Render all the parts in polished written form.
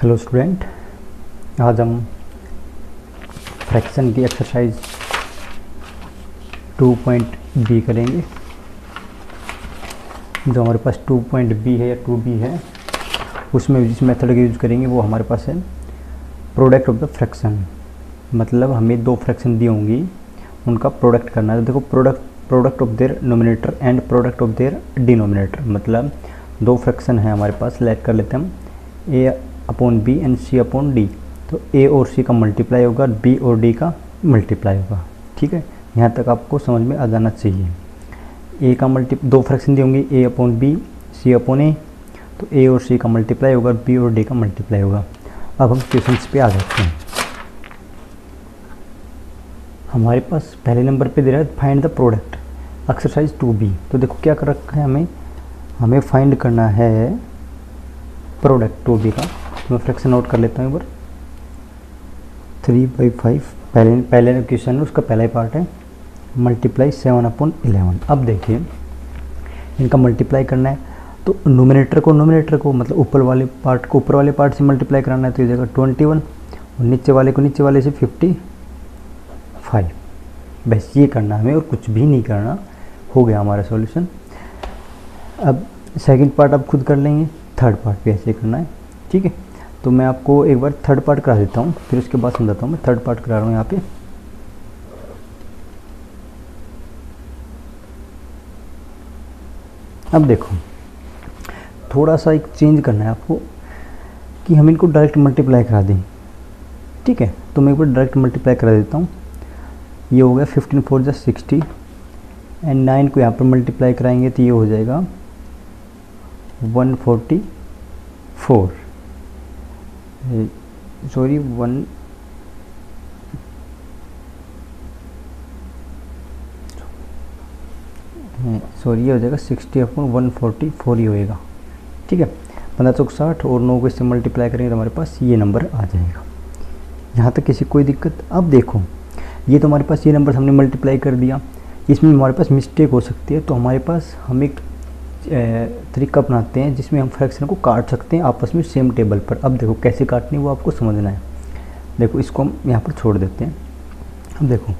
Hello student, आज हम fraction की एक्सरसाइज 2.b करेंगे। जो हमारे पास 2.b है या 2b है, उसमें जिस मेथड का यूज़ करेंगे वो हमारे पास है प्रोडक्ट ऑफ द फ्रैक्शन। मतलब हमें दो फ्रैक्शन दी होंगी, उनका प्रोडक्ट करना है। तो देखो, product of their nominator and product of their denominator. मतलब दो फ्रैक्शन है हमारे पास, सेलेक्ट कर लेते हैं हम a upon B and C upon D. तो a और c का मल्टीप्लाई होगा, b और d का मल्टीप्लाई होगा। ठीक है, यहाँ तक आपको समझ में आ जाना चाहिए। a का दो फ्रैक्शन दी होंगी, a upon B, c upon A. तो a और c का मल्टीप्लाई होगा, b और d का मल्टीप्लाई होगा। अब हम क्वेश्चंस पे आ जाते हैं। हमारे पास पहले नंबर पे दे रहा है find the product, exercise 2b। तो देखो क्या कर रखा है, हमें फाइंड करना है प्रोडक्ट 2b का। तो मैं फ्रैक्शन नोट कर लेता हूँ एक बार। 3/5 पहले क्वेश्चन है, उसका पहला ही पार्ट है, मल्टीप्लाई 7 अपॉन 11। अब देखिए इनका मल्टीप्लाई करना है, तो नोमिनेटर को मतलब ऊपर वाले पार्ट से मल्टीप्लाई कराना है। तो ये जगह 21 और नीचे वाले से 55। बस ये करना हमें और कुछ भी नहीं करना। हो गया हमारा सॉल्यूशन। अब सेकंड पार्ट आप खुद कर लेंगे, थर्ड पार्ट भी ऐसे करना है। ठीक है, तो मैं आपको एक बार थर्ड पार्ट करा देता हूँ, फिर उसके बाद समझाता हूँ। मैं थर्ड पार्ट करा रहा हूँ यहाँ पे। अब देखो, थोड़ा सा एक चेंज करना है आपको कि हम इनको डायरेक्ट मल्टीप्लाई करा दें। ठीक है, तो मैं एक बार डायरेक्ट मल्टीप्लाई करा देता हूँ। ये हो गया 15 4 जा 60 एंड 9 को यहाँ पर मल्टीप्लाई कराएंगे तो ये हो जाएगा 144। सॉरी ये हो जाएगा 60 अपॉन 144 ही होएगा। ठीक है, 15 चौक 60 और 9 को इससे मल्टीप्लाई करेंगे तो हमारे पास ये नंबर आ जाएगा। यहाँ तक किसी कोई दिक्कत? अब देखो, ये तो हमारे पास ये नंबर हमने मल्टीप्लाई कर दिया, इसमें हमारे पास मिस्टेक हो सकती है। तो हमारे पास हम एक तरीका अपनाते हैं जिसमें हम फ्रैक्शन को काट सकते हैं आपस में सेम टेबल पर। अब देखो कैसे काटनी है वो आपको समझना है। देखो इसको हम यहाँ पर छोड़ देते हैं। अब देखो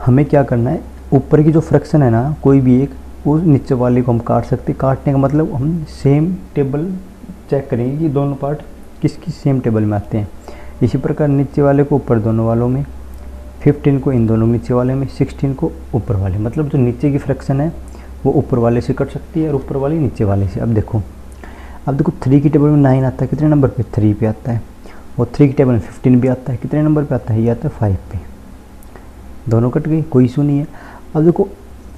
हमें क्या करना है, ऊपर की जो फ्रैक्शन है ना कोई भी एक, वो नीचे वाले को हम काट सकते हैं। काटने का मतलब हम सेम टेबल चेक करेंगे कि दोनों पार्ट किसकी सेम टेबल में आते हैं। इसी प्रकार नीचे वाले को ऊपर दोनों वालों में, 15 को इन दोनों नीचे वाले में, 16 को ऊपर वाले। मतलब जो नीचे की फ्रैक्शन है वो ऊपर वाले से कट सकती है और ऊपर वाली नीचे वाले से। अब देखो 3 की टेबल में 9 आता है, कितने नंबर पे? 3 पे आता है। और 3 की टेबल में 15 भी आता है, कितने नंबर पे आता है? ये आता है 5 पे। दोनों कट गई, कोई इशू नहीं है। अब देखो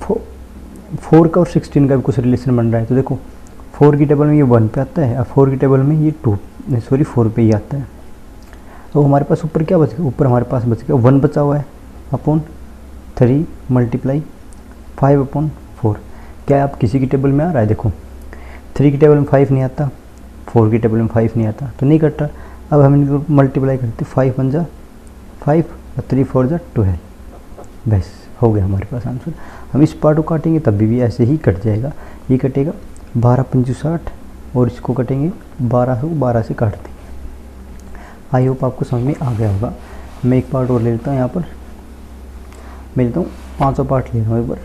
4 का और 16 का भी कुछ रिलेशन बन रहा है। तो देखो 4 की टेबल में ये 1 पे आता है और 4 की टेबल में ये 4 पे ही आता है। तो हमारे पास ऊपर क्या बच गया? ऊपर हमारे पास बच गया 1 बचा हुआ है अपॉन 3 मल्टीप्लाई 5 अपॉन 4। क्या आप किसी की टेबल में आ रहा है? देखो 3 की टेबल में 5 नहीं आता, 4 की टेबल में 5 नहीं आता, तो नहीं कट रहा। अब हम इनको मल्टीप्लाई करते, 5 1 जा 5 और 3 4 जा 12। बस हो गया हमारे पास आंसर। हम इस पार्ट को काटेंगे तब भी ऐसे ही कट जाएगा। ये कटेगा 12 5 60 और इसको कटेंगे 12 को 12 से काट देंगे। आई होप आपको समझ में आ गया होगा। मैं एक पार्ट और ले लेता हूँ यहाँ पर। मैं लेता हूँ 5वां पार्ट ले रहा हूँ एक बार।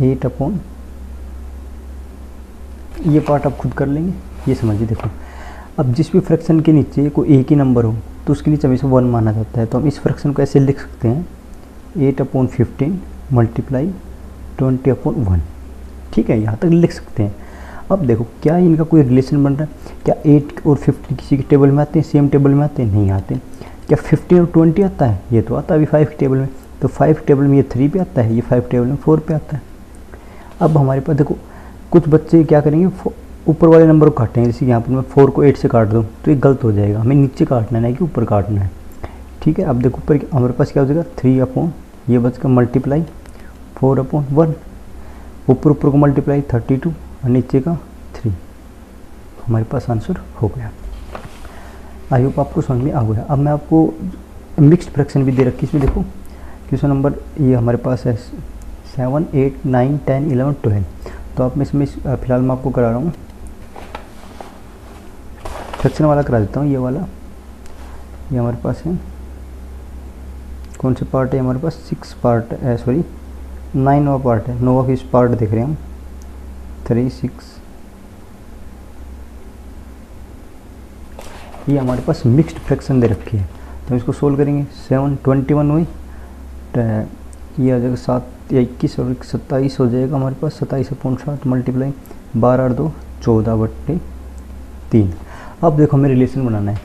8 अपॉन, ये पार्ट आप खुद कर लेंगे। ये समझिए, देखो अब जिस भी फ्रैक्शन के नीचे कोई एक ही नंबर हो तो उसके नीचे हमेशा 1 माना जाता है। तो हम इस फ्रैक्शन को ऐसे लिख सकते हैं 8 अपॉन 15 मल्टीप्लाई 20 अपॉन 1। ठीक है, यहाँ तक लिख सकते हैं। अब देखो क्या इनका कोई रिलेशन बन रहा है? क्या 8 और 15 किसी की टेबल में आते हैं, सेम टेबल में आते हैं? नहीं आते। क्या 15 और 20 आता है? ये तो आता है अभी 5 की टेबल में। तो 5 टेबल में ये 3 पे आता है, ये 5 टेबल में 4 पे आता है। अब हमारे पास देखो कुछ बच्चे क्या करेंगे, ऊपर वाले नंबर को काटेंगे। जैसे यहाँ पर मैं 4 को 8 से काट दूँ तो ये गलत हो जाएगा। हमें नीचे काटना है कि ऊपर काटना है। ठीक है, अब देखो ऊपर हमारे पास क्या हो जाएगा 3 अपॉन, ये बच का मल्टीप्लाई 4 अपॉन 1। ऊपर को मल्टीप्लाई 32 और नीचे का 3। हमारे पास आंसर हो गया। आई होप आपको समझ में आ गया। अब मैं आपको मिक्स्ड फ्रैक्शन भी दे रखी इसमें। देखो क्वेश्चन नंबर ये हमारे पास है 7 8 9 10 11 12। तो आप मैं इसमें फ़िलहाल मैं आपको करा रहा हूँ फ्रैक्शन वाला करा देता हूँ, ये वाला, ये हमारे पास है कौन से पार्ट है हमारे पास, 6 पार्ट है, सॉरी 9वां पार्ट है, 9वां फिर पार्ट देख रहे हैं हम, 3 6। ये हमारे पास मिक्स्ड फ्रैक्शन दे रखी है, तो इसको सोल्व करेंगे। 7 21 हुई, ये आ जाएगा 7 या 21 और 27 हो जाएगा हमारे पास, 27/7 मल्टीप्लाई 12 और 2 14/3। अब देखो हमें रिलेशन बनाना है।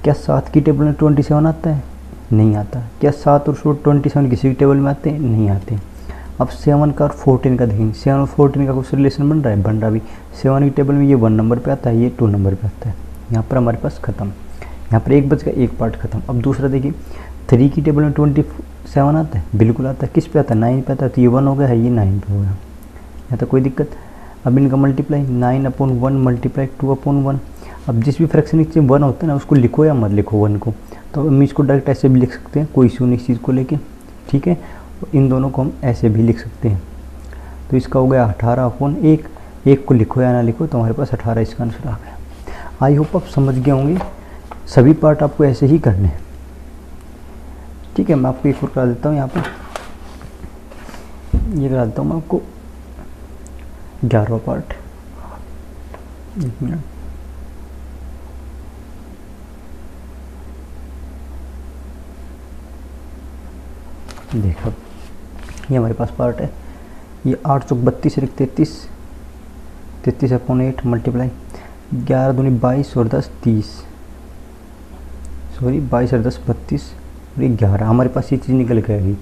क्या 7 की टेबल में 27 आता है? नहीं आता। क्या 7 और 27 किसी भी टेबल में आते हैं? नहीं आते। अब 7 का और 14 का देखेंगे, 7 और 14 का कुछ रिलेशन बन रहा है, बन रहा भी। 7 की टेबल में ये 1 नंबर पे आता है, ये 2 नंबर पे आता है। यहाँ पर हमारे पास ख़त्म, यहाँ पर एक बच का एक पार्ट ख़त्म। अब दूसरा देखिए, 3 की टेबल में 27 आता है, बिल्कुल आता है। किस पे आता है? 9 पे आता है, तो ये 1 हो गया है, ये 9 पे हो गया, यहाँ तक कोई दिक्कत। अब इनका मल्टीप्लाई 9/1 मल्टीप्लाई 2/1। अब जिस भी फ्रैक्शन नीचे 1 होता है ना, उसको लिखो या मत लिखो 1 को, तो हम इसको डायरेक्ट ऐसे भी लिख सकते हैं, कोई इशू नहीं इस चीज़ को लेके, ठीक है। इन दोनों को हम ऐसे भी लिख सकते हैं। तो इसका हो गया 18/1, एक को लिखो या ना लिखो, तो हमारे पास 18 इसका आंसर आ गया। आई होप आप समझ गए होंगे, सभी पार्ट आपको ऐसे ही करने हैं, ठीक है। मैं आपको एक और करा देता हूँ, यहाँ पर ये करा देता हूँ मैं आपको 11वां पार्ट। एक मिनट, देखो ये हमारे पास पार्ट है, ये 8 चौक 32 एक 33/8 मल्टीप्लाई 11 दूनी 22 और 10 30, सॉरी 22 और 10 32 और ये 11, हमारे पास ये चीज़ निकल के आएगी।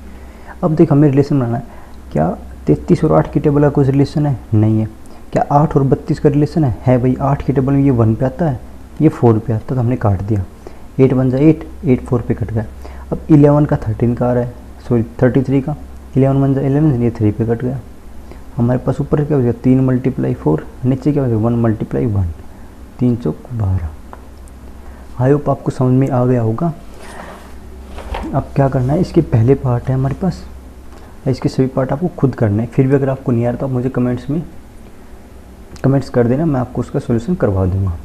अब देख हमें रिलेशन बनाना है, क्या 33 और 8 की टेबल का कुछ रिलेशन है? नहीं है। क्या 8 और 32 का रिलेशन है? है भाई, 8 की टेबल में ये 1 पे आता है, ये 4 पे आता है, तो हमने काट दिया। 8 बन जाए 8, 8 4 पे कट गया। अब 11 का 13 का आ रहा है, सॉरी 33 का 11 बन जाए 11, ये 3 पे कट गया। हमारे पास ऊपर क्या हो जाएगा 3 × 4, नीचे क्या हो जाएगा 1 × 1, 3 चौक 12। आई होप आपको समझ में आ गया होगा। अब क्या करना है, इसके पहले पार्ट है हमारे पास, इसके सभी पार्ट आपको खुद करना है। फिर भी अगर आपको नहीं आ रहा तो आप मुझे कमेंट्स कर देना, मैं आपको उसका सोल्यूशन करवा दूंगा।